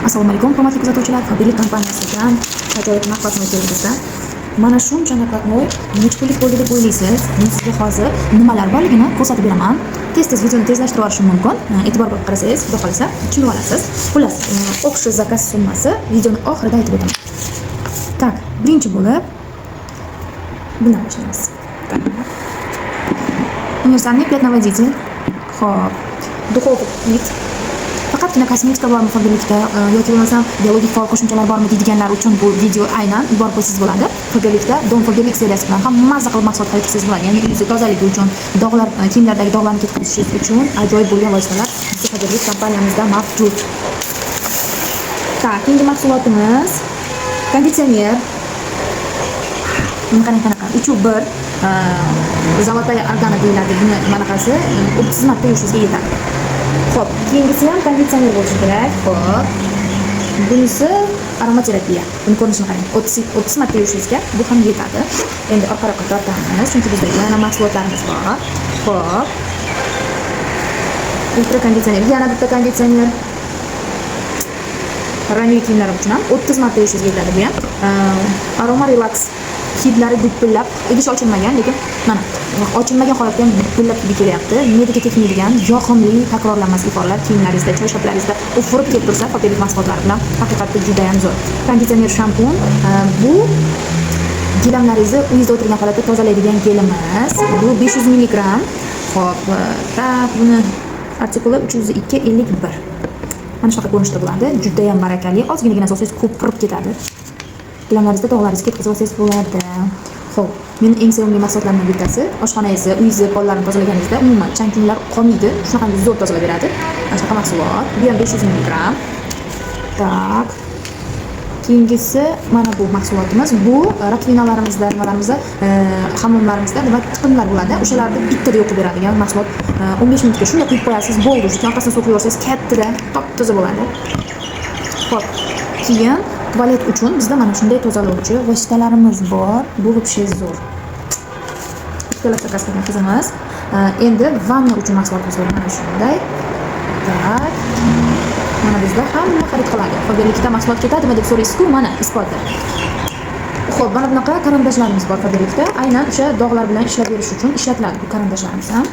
Assalomu alaykum, hurmatli kuzatuvchilar. Faberlic kompaniyasidan ajoyib naqdni o'tkazdik. Mana shuncha naqdni necha pullik bo'ldi deb o'ylaysiz? Men sizga hozir nimalar borligini ko'rsatib beraman. Tez videoni tezlashtirib olishim mumkin. E'tibor berib qarasangiz, xudo xolasa tushunib olasiz. Xullas, o'qish zakaz summasi videoni oxirida aytib o'taman. Tak, birinchi bo'lib bundan boshlaymiz. Универсальный пятноводитель. Xo'p, духовка плит. Faqatgina kosmetika bormi Faberlic'da yoki bo'lmasam biologik faol qo'shimchalar bormi deydiganlar uchun bu video aynan yuborib qo'ysangiz bo'ladi. Faberlic'da Don Faberlic seriyasi bilan ham mazza qilib mahsulot qaytsangiz bo'ladi. Ya'ni uyingiz tozaligi uchun, dog'lar, kiyimlardagi dog'larni ketkazish uchun ajoyib bo'lgan vositalar bizning Faberlic kompaniyamizda mavjud. Tak, keyingi mahsulotimiz konditsioner. Qanaqa 3-1 Zolotaya organa deyiladi. Buni manaqasi 30 marta yuvishingizga yetadi. Xo'p, keyingisi ham konditsioner bo'lishi kerak. Xo'p. Bunisi aromaterapiya. Buni ko'rinishini qarang. 30 marta yuvishingizga bu ham yetadi. Endi orqa-orqa tortamiz, chunki bizda yana mahsulotlarimiz bor. Xo'p. Ultra konditsioner, yana bitta konditsioner. Rangi kiyimlar uchun ham 30 marta yuvishingizga yetadi bu ham. Aroma relax hidlari duppillab, idish ochilmagan, lekin mana ochilmagan holatda ham duppillab hidi kelyapti. Mediga tegmaydigan, yoqimli, takrorlanmas iforlar kiyimlaringizda, choyshaplaringizda ufurib kelib tursa, Faberlic mahsulotlari bilan haqiqatda juda ham zo'r. Konditsioner shampun, bu gilamlaringizni uyingizda o'tirgan holatda tozalaydigan gel emas. Bu 500 mg. Xo'p, tak, buni artikuli 302.51. Mana shunaqa ko'rinishda bo'ladi. Juda ham barakali. Ozginagina asosingiz ko'p qurib ketadi. Gilamlaringizda dog'laringizni ketkazib olsangiz bo'ladi. Xo'p, mening eng sevimli mahsulotlarimdan bittasi oshxonangizni, uyingizni pollarini tozalaganingizda umuman chang-chunglar qolmaydi. Shunaqangi zo'r tozalab beradi. Mana shunaqa mahsulot. Bu ham 500 mg. Tak. Keyingisi mana bu mahsulotimiz. Bu rakvinalarimizda, nimalarimizda, hammomlarimizda nima tiqinlar bo'ladi. O'shalarni bittada yo'qib beradigan mahsulot. 15 minutga shunday quyib qo'yasiz, bo'ldi. Yoqasini so'kib yuborsangiz kattadan top-toza bo'ladi. Xo'p, keyin tualet uchun bizda mana shunday tozalovchi vositalarimiz bor. Bu вообще zo'r. Ikkala zakaz qilgan qizimiz. Endi vanna uchun mahsulotimiz bor mana shunday. Tak. Mana bizda hamma xarid qiladi. Faberlic'da mahsulot ketadimi deb so'raysiz-ku, mana isboti. Xo'p, mana bunaqa qarindashlarimiz bor Faberlic'da. Aynan o'sha dog'lar bilan ishlab berish uchun ishlatiladi bu qarindashlarimiz ham.